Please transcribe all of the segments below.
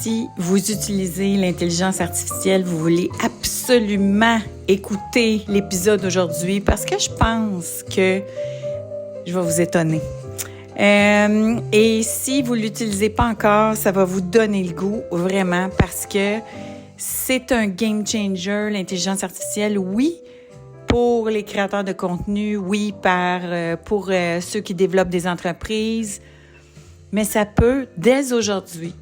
si vous utilisez l'intelligence artificielle, vous voulez absolument écouter l'épisode d'aujourd'hui parce que je pense que je vais vous étonner. Et si vous ne l'utilisez pas encore, ça va vous donner le goût, vraiment, parce que c'est un game changer, l'intelligence artificielle, oui, pour les créateurs de contenu, oui, pour ceux qui développent des entreprises, mais ça peut, dès aujourd'hui,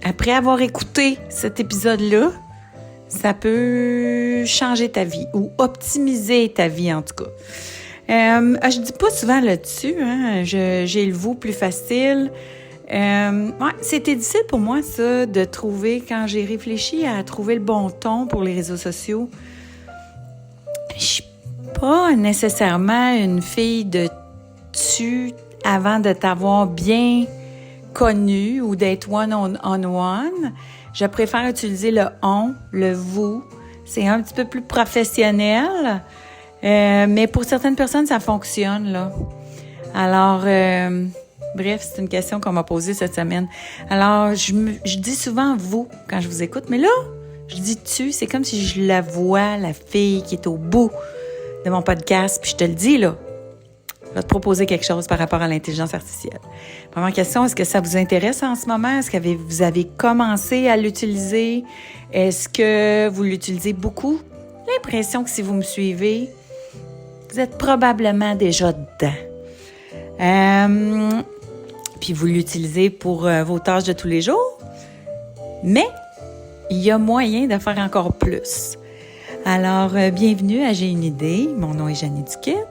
après avoir écouté cet épisode-là, ça peut changer ta vie ou optimiser ta vie, en tout cas. Je dis pas souvent là-dessus, hein, j'ai le vous plus facile. C'était difficile pour moi, ça, de trouver, quand j'ai réfléchi à trouver le bon ton pour les réseaux sociaux. Je suis pas nécessairement une fille de tu avant de t'avoir bien connue ou d'être one-on-one. Je préfère utiliser le on, le vous. C'est un petit peu plus professionnel. Mais pour certaines personnes, ça fonctionne, là. Alors, bref, c'est une question qu'on m'a posée cette semaine. Alors, je dis souvent « vous » quand je vous écoute, mais là, je dis « tu ». C'est comme si je la vois, la fille qui est au bout de mon podcast, puis je te le dis, là. Je vais te proposer quelque chose par rapport à l'intelligence artificielle. Première question, est-ce que ça vous intéresse en ce moment? Est-ce que vous avez commencé à l'utiliser? Est-ce que vous l'utilisez beaucoup? L'impression que si vous me suivez, vous êtes probablement déjà dedans. Puis vous l'utilisez pour vos tâches de tous les jours, mais il y a moyen de faire encore plus. Alors, bienvenue à J'ai une idée. Mon nom est Jeannie Duquette.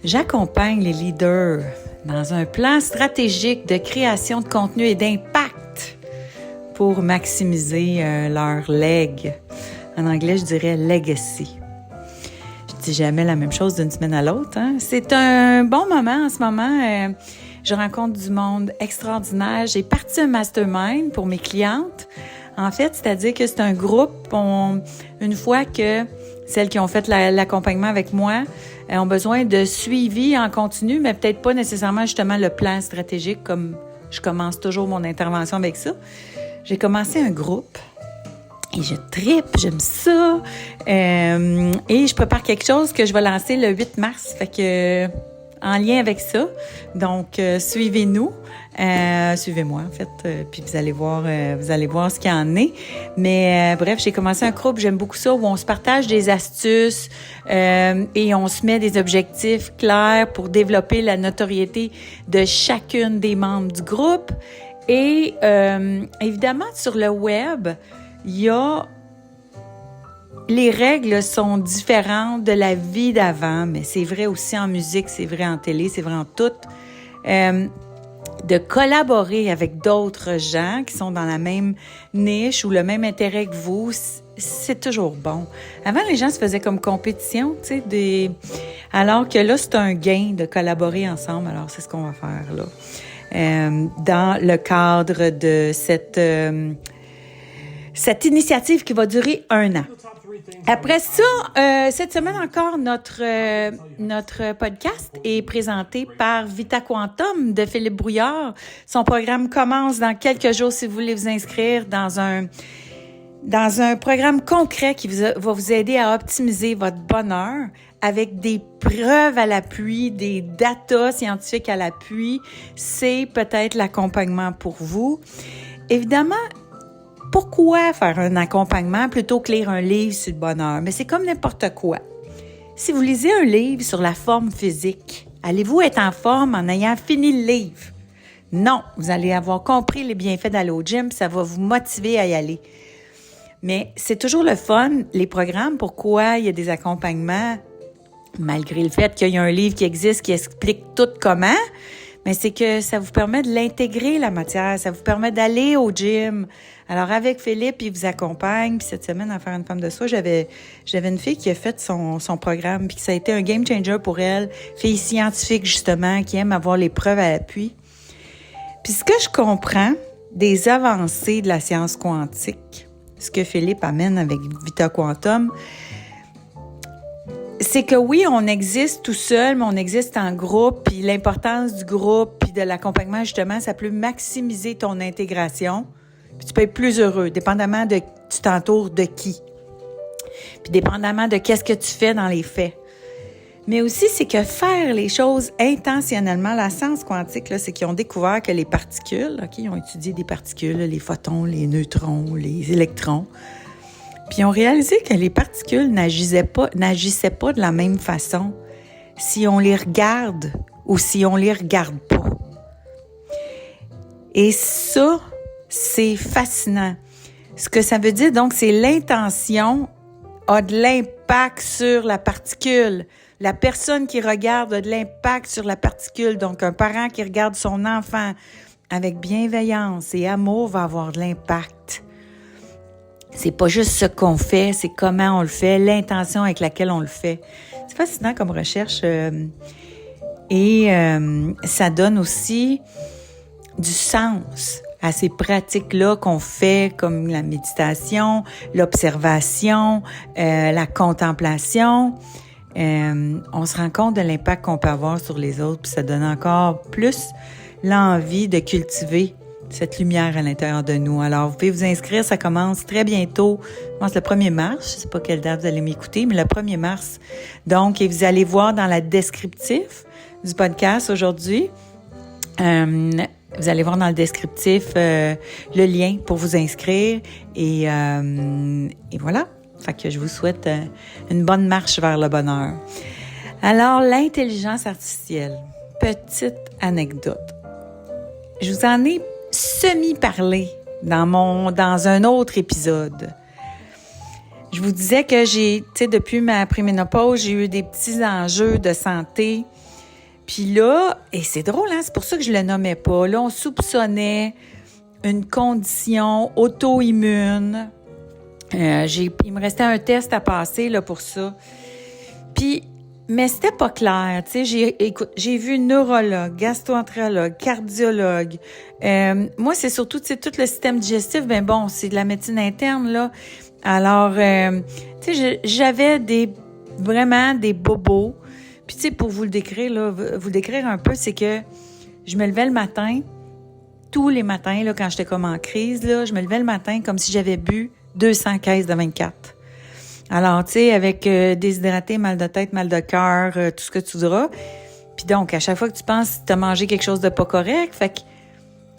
J'accompagne les leaders dans un plan stratégique de création de contenu et d'impact pour maximiser leur leg. En anglais, je dirais legacy. Je dis jamais la même chose d'une semaine à l'autre, hein? C'est un bon moment en ce moment. Je rencontre du monde extraordinaire. J'ai parti un mastermind pour mes clientes. En fait, c'est-à-dire que c'est un groupe, une fois que celles qui ont fait l'accompagnement avec moi ont besoin de suivi en continu, mais peut-être pas nécessairement justement le plan stratégique, comme je commence toujours mon intervention avec ça. J'ai commencé un groupe et je trippe, j'aime ça. Et je prépare quelque chose que je vais lancer le 8 mars, fait que en lien avec ça. Donc, suivez-nous. Suivez-moi, en fait, puis vous allez voir ce qu'il y en est. Mais bref, j'ai commencé un groupe, j'aime beaucoup ça, où on se partage des astuces et on se met des objectifs clairs pour développer la notoriété de chacune des membres du groupe. Et évidemment, sur le web, les règles sont différentes de la vie d'avant, mais c'est vrai aussi en musique, c'est vrai en télé, c'est vrai en tout. De collaborer avec d'autres gens qui sont dans la même niche ou le même intérêt que vous, c'est toujours bon. Avant, les gens se faisaient comme compétition, tu sais, alors que là, c'est un gain de collaborer ensemble. Alors, c'est ce qu'on va faire là. Dans le cadre de cette initiative qui va durer 1 an. Après ça, cette semaine encore, notre podcast est présenté par Vita Quantum de Philippe Brouillard. Son programme commence dans quelques jours si vous voulez vous inscrire dans un programme concret qui va vous aider à optimiser votre bonheur avec des preuves à l'appui, des datas scientifiques à l'appui. C'est peut-être l'accompagnement pour vous. Évidemment, pourquoi faire un accompagnement plutôt que lire un livre sur le bonheur? Mais c'est comme n'importe quoi. Si vous lisez un livre sur la forme physique, allez-vous être en forme en ayant fini le livre? Non, vous allez avoir compris les bienfaits d'aller au gym, ça va vous motiver à y aller. Mais c'est toujours le fun, les programmes, pourquoi il y a des accompagnements, malgré le fait qu'il y a un livre qui existe qui explique tout comment, mais c'est que ça vous permet de l'intégrer, la matière, ça vous permet d'aller au gym. Alors, avec Philippe, il vous accompagne, puis cette semaine, à faire une femme de soi, j'avais une fille qui a fait son programme, puis ça a été un game changer pour elle, fille scientifique, justement, qui aime avoir les preuves à l'appui. Puis ce que je comprends des avancées de la science quantique, ce que Philippe amène avec Vita Quantum, c'est que oui, on existe tout seul, mais on existe en groupe, puis l'importance du groupe, puis de l'accompagnement, justement, ça peut maximiser ton intégration, puis tu peux être plus heureux, dépendamment de tu t'entoures de qui, puis dépendamment de qu'est-ce que tu fais dans les faits. Mais aussi, c'est que faire les choses intentionnellement, la science quantique, là, c'est qu'ils ont découvert que les particules, OK, ils ont étudié des particules, les photons, les neutrons, les électrons, puis ils ont réalisé que les particules n'agissaient pas de la même façon si on les regarde ou si on les regarde pas. Et ça, c'est fascinant. Ce que ça veut dire, donc, c'est l'intention a de l'impact sur la particule. La personne qui regarde a de l'impact sur la particule. Donc, un parent qui regarde son enfant avec bienveillance et amour va avoir de l'impact. C'est pas juste ce qu'on fait, c'est comment on le fait, l'intention avec laquelle on le fait. C'est fascinant comme recherche. Et ça donne aussi du sens à ces pratiques-là qu'on fait, comme la méditation, l'observation, la contemplation. On se rend compte de l'impact qu'on peut avoir sur les autres, puis ça donne encore plus l'envie de cultiver cette lumière à l'intérieur de nous. Alors, vous pouvez vous inscrire, ça commence très bientôt. Je pense le 1er mars, je ne sais pas quelle date vous allez m'écouter, mais le 1er mars. Donc, et vous allez voir dans la descriptif du podcast aujourd'hui, vous allez voir dans le descriptif le lien pour vous inscrire et voilà. Fait que je vous souhaite une bonne marche vers le bonheur. Alors, l'intelligence artificielle. Petite anecdote. Je vous en ai semi-parlé dans un autre épisode. Je vous disais que depuis ma préménopause, j'ai eu des petits enjeux de santé. Puis là, et c'est drôle, hein, c'est pour ça que je le nommais pas. Là, on soupçonnait une condition auto-immune. Il me restait un test à passer là, pour ça. Mais c'était pas clair. Tu sais, j'ai vu neurologue, gastro-entérologue, cardiologue. Moi, c'est surtout, tu sais, tout le système digestif. Ben bon, c'est de la médecine interne, là. Alors, tu sais, j'avais vraiment des bobos. Puis, tu sais, pour vous le décrire un peu, c'est que je me levais le matin, tous les matins, là, quand j'étais comme en crise, là, je me levais le matin comme si j'avais bu 200 caisses de 24. Alors, tu sais, avec déshydraté, mal de tête, mal de cœur, tout ce que tu diras. Puis donc, à chaque fois que tu penses que tu as mangé quelque chose de pas correct, fait que, tu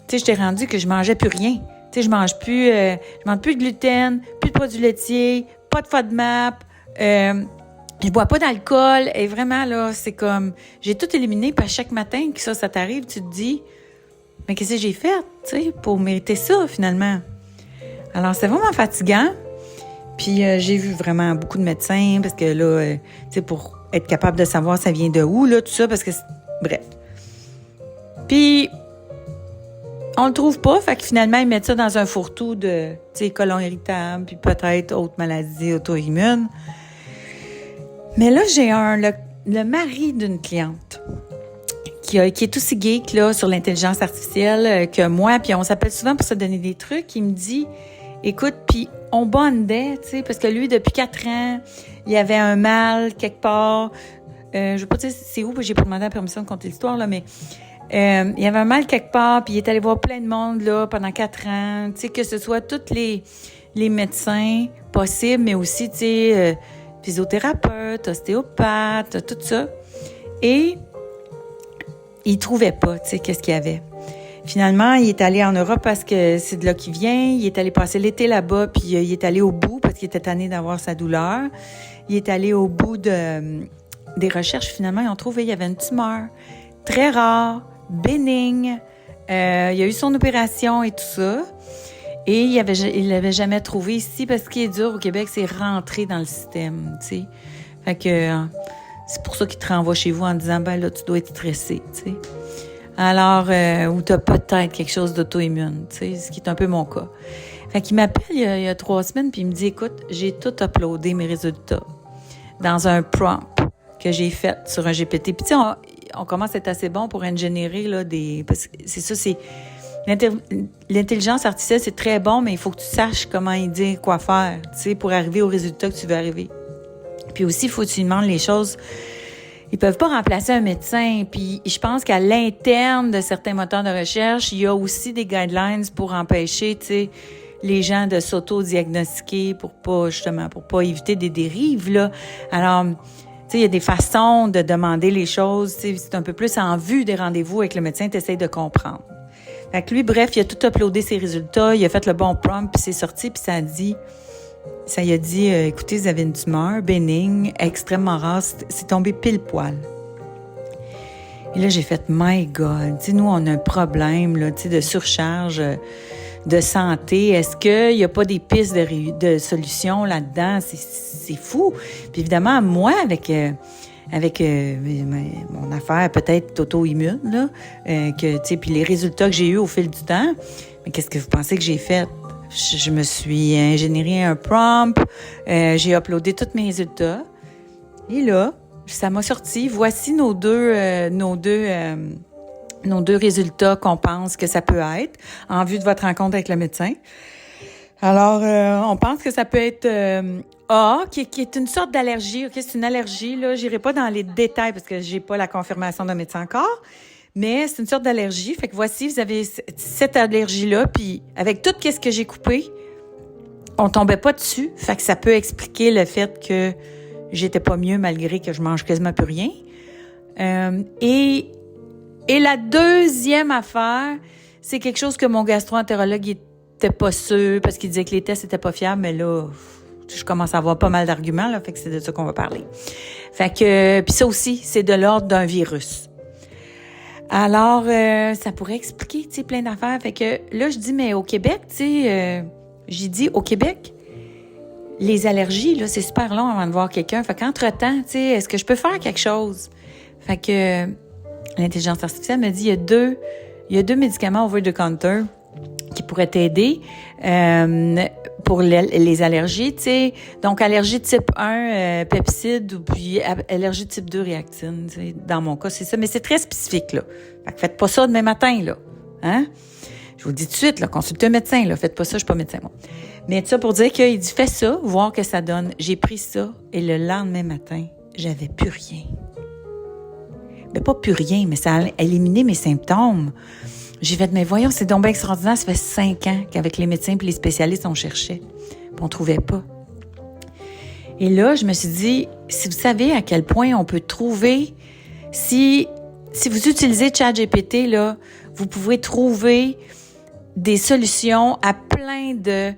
sais, je t'ai rendu que je mangeais plus rien. Tu sais, je mange plus de gluten, plus de produits laitiers, pas de FODMAP, je bois pas d'alcool. Et vraiment, là, c'est comme, j'ai tout éliminé. Puis à chaque matin que ça t'arrive, tu te dis, mais qu'est-ce que j'ai fait, tu sais, pour mériter ça, finalement? Alors, c'est vraiment fatigant. Puis j'ai vu vraiment beaucoup de médecins parce que là, tu sais, pour être capable de savoir ça vient de où, là, tout ça, parce que, bref. Puis, on le trouve pas, fait que finalement, ils mettent ça dans un fourre-tout de, tu sais, côlon irritable, puis peut-être autres maladies auto-immunes. Mais là, j'ai le mari d'une cliente qui est aussi geek, là, sur l'intelligence artificielle que moi, puis on s'appelle souvent pour se donner des trucs. Il me dit, écoute, puis on bondait, tu sais, parce que lui, depuis 4 ans, il y avait un mal quelque part. Je veux pas dire c'est où, parce que j'ai pas demandé la permission de conter l'histoire, là, mais il y avait un mal quelque part, puis il est allé voir plein de monde, là, pendant 4 ans, tu sais, que ce soit tous les médecins possibles, mais aussi, tu sais, physiothérapeute, ostéopathe, tout ça. Et il trouvait pas, tu sais, qu'est-ce qu'il y avait. Finalement, il est allé en Europe parce que c'est de là qu'il vient. Il est allé passer l'été là-bas, puis il est allé au bout parce qu'il était tanné d'avoir sa douleur. Il est allé au bout des recherches. Finalement, ils ont trouvé qu'il y avait une tumeur très rare, bénigne. Il a eu son opération et tout ça. Et il l'avait jamais trouvé ici parce qu'il est dur au Québec, c'est rentré dans le système, tu sais. Fait que c'est pour ça qu'il te renvoie chez vous en disant, ben là, tu dois être stressé, tu sais. Alors, ou tu as peut-être quelque chose d'auto-immune, tu sais, ce qui est un peu mon cas. Fait qu'il m'appelle il y a 3 semaines, puis il me dit, écoute, j'ai tout uploadé mes résultats dans un prompt que j'ai fait sur un GPT. Puis tu sais, on commence à être assez bon pour ingénierer, là, parce que c'est ça, c'est... L'intelligence artificielle, c'est très bon, mais il faut que tu saches comment y dire quoi faire, tu sais, pour arriver au résultat que tu veux arriver. Puis aussi, il faut que tu demandes les choses. Ils peuvent pas remplacer un médecin. Puis je pense qu'à l'interne de certains moteurs de recherche, il y a aussi des guidelines pour empêcher, tu sais, les gens de s'auto-diagnostiquer pour pas éviter des dérives, là. Alors, tu sais, il y a des façons de demander les choses. Tu sais, c'est un peu plus en vue des rendez-vous avec le médecin, tu essaies de comprendre. Fait que lui, bref, il a tout uploadé ses résultats, il a fait le bon prompt, puis c'est sorti, puis ça y a dit, écoutez, vous avez une tumeur bénigne, extrêmement rare, c'est tombé pile poil. Et là, j'ai fait, my God, tu sais, nous, on a un problème, là, tu sais, de surcharge de santé. Est-ce qu'il n'y a pas des pistes de solutions là-dedans? C'est fou. Puis évidemment, moi, avec mon affaire peut-être auto-immune, là, tu sais, puis les résultats que j'ai eus au fil du temps, mais qu'est-ce que vous pensez que j'ai fait? Je me suis ingénieré un prompt, j'ai uploadé tous mes résultats. Et là, ça m'a sorti. Voici nos deux résultats qu'on pense que ça peut être en vue de votre rencontre avec le médecin. Alors, on pense que ça peut être A, qui est une sorte d'allergie. OK, c'est une allergie, là. J'irai pas dans les détails parce que j'ai pas la confirmation d'un médecin encore. Mais c'est une sorte d'allergie. Fait que voici, vous avez cette allergie-là. Puis avec tout ce que j'ai coupé, on tombait pas dessus. Fait que ça peut expliquer le fait que j'étais pas mieux malgré que je mange quasiment plus rien. Et la deuxième affaire, c'est quelque chose que mon gastro-entérologue était pas sûr parce qu'il disait que les tests étaient pas fiables. Mais là, je commence à avoir pas mal d'arguments, là. Fait que c'est de ça qu'on va parler. Fait que, puis ça aussi, c'est de l'ordre d'un virus. Alors, ça pourrait expliquer, tu sais, plein d'affaires. Fait que là, je dis, mais au Québec, tu sais, j'ai dit, au Québec, les allergies, là, c'est super long avant de voir quelqu'un. Fait qu'entre-temps, tu sais, est-ce que je peux faire quelque chose? Fait que l'intelligence artificielle me dit, il y a deux médicaments over the counter qui pourraient t'aider pour les allergies, tu sais. Donc, allergie type 1, pepside, ou puis allergie type 2, réactine. T'sais. Dans mon cas, c'est ça. Mais c'est très spécifique, là. Fait que faites pas ça demain matin, là. Hein? Je vous le dis tout de suite, là, consultez un médecin, là. Faites pas ça, je suis pas médecin, moi. Mais ça pour dire qu'il dit, fais ça, voir que ça donne. J'ai pris ça, et le lendemain matin, j'avais plus rien. Mais pas plus rien, mais ça a éliminé mes symptômes. J'ai fait, mais voyons, c'est donc bien extraordinaire. Ça fait 5 ans qu'avec les médecins et les spécialistes, on cherchait. Puis on trouvait pas. Et là, je me suis dit, si vous savez à quel point on peut trouver, si vous utilisez ChatGPT, là, vous pouvez trouver des solutions à plein de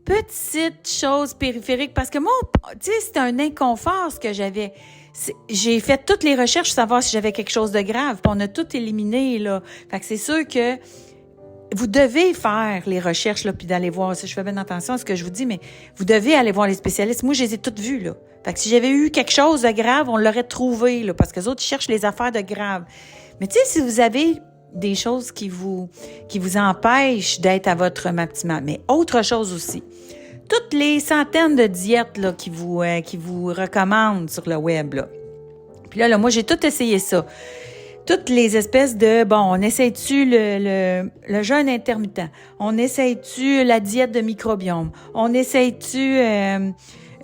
petites choses périphériques. Parce que moi, tu sais, c'était un inconfort ce que j'avais. J'ai fait toutes les recherches pour savoir si j'avais quelque chose de grave, puis on a tout éliminé, là. Fait que c'est sûr que vous devez faire les recherches, là, puis d'aller voir. Je fais bien attention à ce que je vous dis, mais vous devez aller voir les spécialistes. Moi, je les ai toutes vues, là. Fait que si j'avais eu quelque chose de grave, on l'aurait trouvé, là, parce que les autres, ils cherchent les affaires de grave. Mais tu sais, si vous avez des choses qui vous empêchent d'être à votre optimal, mais autre chose aussi. Toutes les centaines de diètes là, qui vous recommandent sur le web. Là. Puis là, moi, j'ai tout essayé ça. Toutes les espèces de, on essaye-tu le jeûne intermittent? On essaye-tu la diète de microbiome? On essaye-tu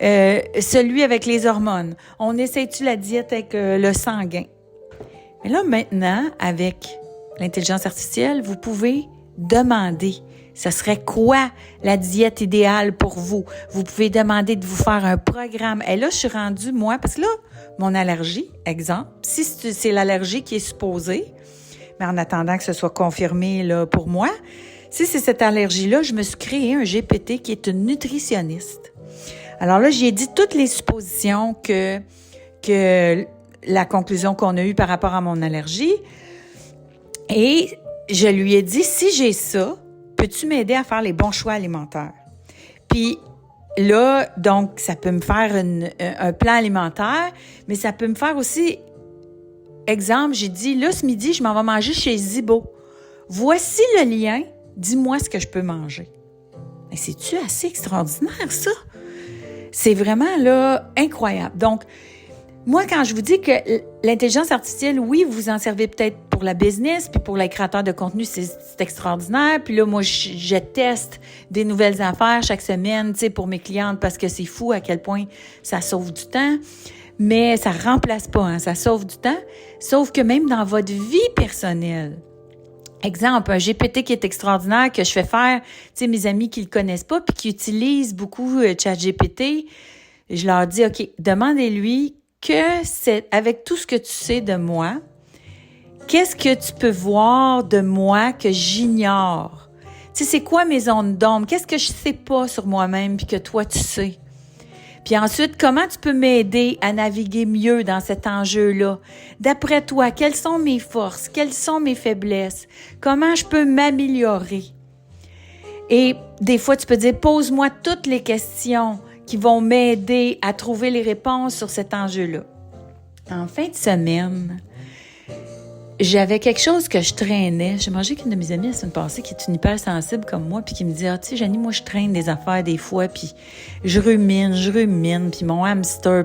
celui avec les hormones? On essaye-tu la diète avec le sanguin? Mais là, maintenant, avec l'intelligence artificielle, vous pouvez demander. Ce serait quoi la diète idéale pour vous? Vous pouvez demander de vous faire un programme. Et là, je suis rendue, moi, parce que là, mon allergie, exemple, si c'est l'allergie qui est supposée, mais en attendant que ce soit confirmé là, pour moi, si c'est cette allergie-là, je me suis créé un GPT qui est une nutritionniste. Alors là, j'ai dit toutes les suppositions que la conclusion qu'on a eue par rapport à mon allergie. Et je lui ai dit, si j'ai ça, peux-tu m'aider à faire les bons choix alimentaires? Puis là, donc, ça peut me faire un plan alimentaire, mais ça peut me faire aussi, exemple, j'ai dit, là, ce midi, je m'en vais manger chez Zibo. Voici le lien, dis-moi ce que je peux manger. Mais c'est-tu assez extraordinaire, ça? C'est vraiment, là, incroyable. Donc, Moi, quand je vous dis que l'intelligence artificielle, oui, vous en servez peut-être pour la business, puis pour les créateurs de contenu, c'est extraordinaire. Puis là, moi, je teste des nouvelles affaires chaque semaine, tu sais, pour mes clientes, parce que c'est fou à quel point ça sauve du temps. Mais ça remplace pas, hein, ça sauve du temps. Sauf que même dans votre vie personnelle, exemple, un GPT qui est extraordinaire, que je fais faire, tu sais, mes amis qui le connaissent pas, puis qui utilisent beaucoup ChatGPT, je leur dis, OK, demandez-lui que c'est, avec tout ce que tu sais de moi, qu'est-ce que tu peux voir de moi que j'ignore? Tu sais, c'est quoi mes zones d'ombre? Qu'est-ce que je sais pas sur moi-même puis que toi, tu sais? Puis ensuite, comment tu peux m'aider à naviguer mieux dans cet enjeu-là? D'après toi, quelles sont mes forces? Quelles sont mes faiblesses? Comment je peux m'améliorer? Et des fois, tu peux dire, pose-moi toutes les questions qui vont m'aider à trouver les réponses sur cet enjeu-là. En fin de semaine, j'avais quelque chose que je traînais. J'ai mangé avec une de mes amies la semaine passée qui est une hypersensible comme moi, puis qui me dit, ah, tu sais, Janie, moi, je traîne des affaires des fois, puis je rumine, puis mon hamster.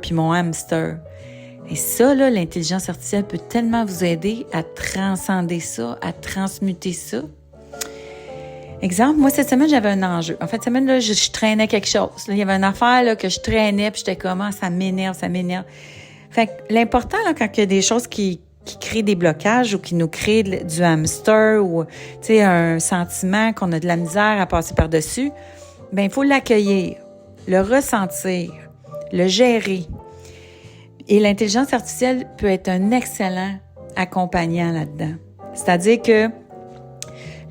Et ça, là, l'intelligence artificielle peut tellement vous aider à transcender ça, à transmuter ça. Exemple, moi, cette semaine, j'avais un enjeu. En fait, cette semaine, là, je traînais quelque chose. Là, il y avait une affaire là, que je traînais, puis j'étais comme, ah, ça m'énerve. Fait que l'important, là, quand il y a des choses qui créent des blocages ou qui nous créent du hamster ou, tu sais, un sentiment qu'on a de la misère à passer par-dessus, bien, il faut l'accueillir, le ressentir, le gérer. Et l'intelligence artificielle peut être un excellent accompagnant là-dedans. C'est-à-dire que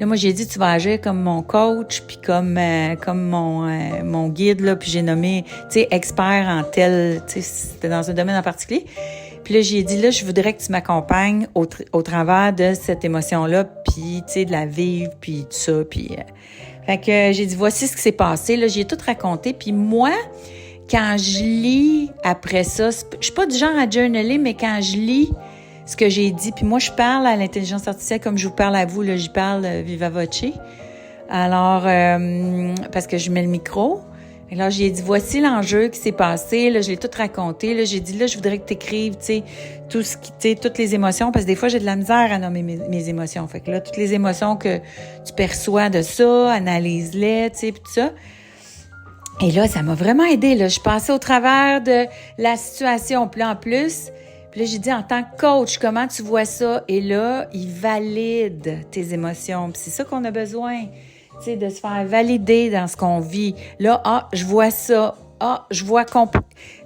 là, moi, j'ai dit, tu vas agir comme mon coach, puis comme mon guide, là, puis j'ai nommé, tu sais, expert en tel, tu sais, c'était dans un domaine en particulier. Puis là, j'ai dit, là, je voudrais que tu m'accompagnes au travers de cette émotion-là, puis, tu sais, de la vivre, puis tout ça, puis... Fait que j'ai dit, voici ce qui s'est passé, là, j'ai tout raconté, puis moi, quand je lis après ça, je suis pas du genre à journaler, mais quand je lis ce que j'ai dit, puis moi, je parle à l'intelligence artificielle comme je vous parle à vous, là, j'y parle viva voce. Alors, parce que je mets le micro. Et là, j'ai dit, voici l'enjeu qui s'est passé, là, je l'ai tout raconté, là, j'ai dit, là, je voudrais que tu écrives, tu sais, tout ce qui, tu sais, toutes les émotions, parce que des fois, j'ai de la misère à nommer mes émotions. Fait que là, toutes les émotions que tu perçois de ça, analyse-les, tu sais, puis tout ça. Et là, ça m'a vraiment aidé, là. Je passais au travers de la situation. Puis là, en plus, puis là, j'ai dit, en tant que coach, comment tu vois ça? Et là, il valide tes émotions. Puis c'est ça qu'on a besoin, tu sais, de se faire valider dans ce qu'on vit. Là, ah, je vois ça. Ah, je vois qu'on...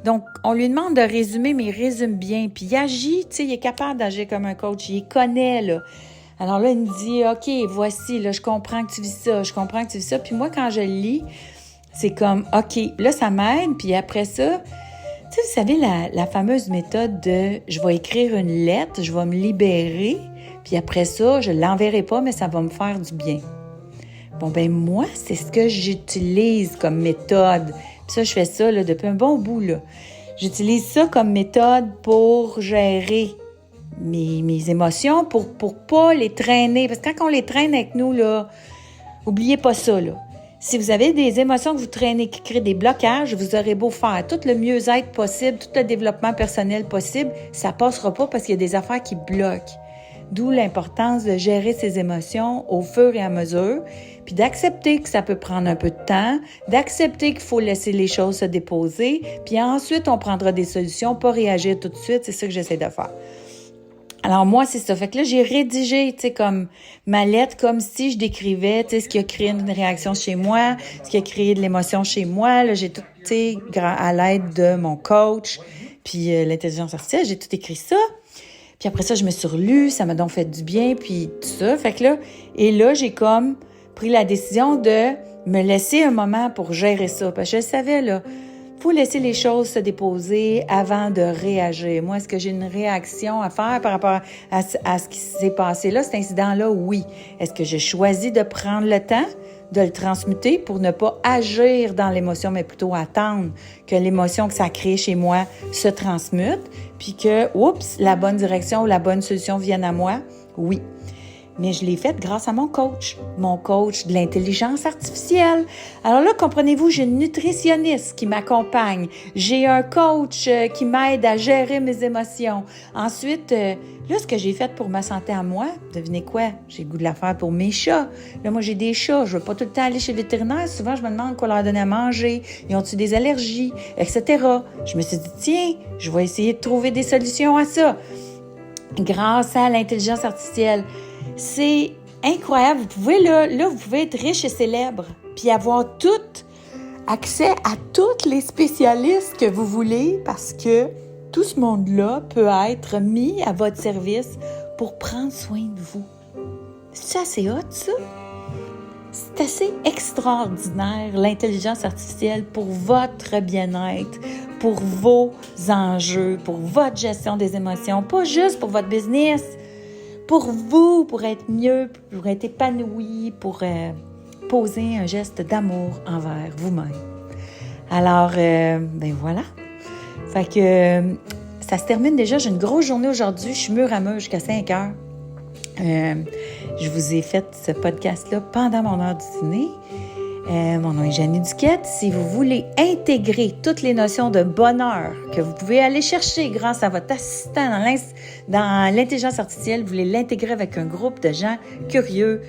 Donc, on lui demande de résumer, mais il résume bien. Puis il agit, tu sais, il est capable d'agir comme un coach. Il connaît, là. Alors là, il me dit, OK, voici, là, je comprends que tu vis ça. Puis moi, quand je le lis, c'est comme, OK, là, ça m'aide. Puis après ça... Tu sais, vous savez, la fameuse méthode de « je vais écrire une lettre, je vais me libérer, puis après ça, je ne l'enverrai pas, mais ça va me faire du bien. » Bon, ben moi, c'est ce que j'utilise comme méthode. Puis ça, je fais ça là, depuis un bon bout, là. J'utilise ça comme méthode pour gérer mes émotions, pour pas les traîner. Parce que quand on les traîne avec nous, là, oubliez pas ça, là. Si vous avez des émotions que vous traînez qui créent des blocages, vous aurez beau faire tout le mieux-être possible, tout le développement personnel possible, ça passera pas parce qu'il y a des affaires qui bloquent. D'où l'importance de gérer ses émotions au fur et à mesure, puis d'accepter que ça peut prendre un peu de temps, d'accepter qu'il faut laisser les choses se déposer, puis ensuite on prendra des solutions, pas réagir tout de suite, c'est ça que j'essaie de faire. Alors moi, c'est ça. Fait que là, j'ai rédigé, tu sais, comme ma lettre, comme si je décrivais, tu sais, ce qui a créé une réaction chez moi, ce qui a créé de l'émotion chez moi. Là, j'ai tout, tu sais, à l'aide de mon coach, puis l'intelligence artificielle, j'ai tout écrit ça. Puis après ça, je me suis relue, ça m'a donc fait du bien, puis tout ça. Fait que là, et là, j'ai comme pris la décision de me laisser un moment pour gérer ça. Parce que je savais, là, faut laisser les choses se déposer avant de réagir. Moi, est-ce que j'ai une réaction à faire par rapport à ce qui s'est passé là, cet incident-là? Oui. Est-ce que j'ai choisi de prendre le temps de le transmuter pour ne pas agir dans l'émotion, mais plutôt attendre que l'émotion que ça crée chez moi se transmute, puis que, oups, la bonne direction ou la bonne solution vienne à moi? Oui. mais je l'ai faite grâce à mon coach de l'intelligence artificielle. Alors là, comprenez-vous, j'ai une nutritionniste qui m'accompagne. J'ai un coach qui m'aide à gérer mes émotions. Ensuite, là, ce que j'ai fait pour ma santé à moi, devinez quoi? J'ai le goût de la faire pour mes chats. Là, moi, j'ai des chats. Je ne veux pas tout le temps aller chez le vétérinaire. Souvent, je me demande quoi leur donner à manger. Ils ont-ils des allergies, etc. Je me suis dit, tiens, je vais essayer de trouver des solutions à ça grâce à l'intelligence artificielle. C'est incroyable. Vous pouvez, là, vous pouvez être riche et célèbre, puis avoir tout accès à tous les spécialistes que vous voulez, parce que tout ce monde-là peut être mis à votre service pour prendre soin de vous. C'est assez hot, ça? C'est assez extraordinaire, l'intelligence artificielle, pour votre bien-être, pour vos enjeux, pour votre gestion des émotions, pas juste pour votre business, pour vous, pour être mieux, pour être épanoui, pour poser un geste d'amour envers vous-même. Alors, ben voilà. Fait que ça se termine déjà. J'ai une grosse journée aujourd'hui. Je suis mûre à mûre jusqu'à 5 heures. Je vous ai fait ce podcast-là pendant mon heure du dîner. Mon nom est Jeannie Duquette. Si vous voulez intégrer toutes les notions de bonheur que vous pouvez aller chercher grâce à votre assistant dans l'intelligence artificielle, vous voulez l'intégrer avec un groupe de gens curieux,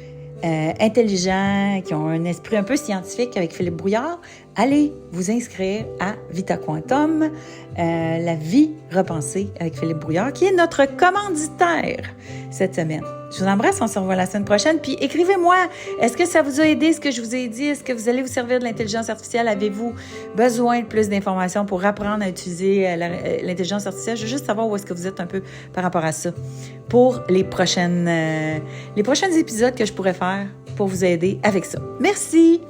intelligents, qui ont un esprit un peu scientifique avec Philippe Brouillard, allez vous inscrire à Vita Quantum, la vie repensée avec Philippe Brouillard, qui est notre commanditaire cette semaine. Je vous embrasse, on se revoit la semaine prochaine. Puis écrivez-moi, est-ce que ça vous a aidé ce que je vous ai dit? Est-ce que vous allez vous servir de l'intelligence artificielle? Avez-vous besoin de plus d'informations pour apprendre à utiliser l'intelligence artificielle? Je veux juste savoir où est-ce que vous êtes un peu par rapport à ça pour les prochains épisodes que je pourrais faire pour vous aider avec ça. Merci!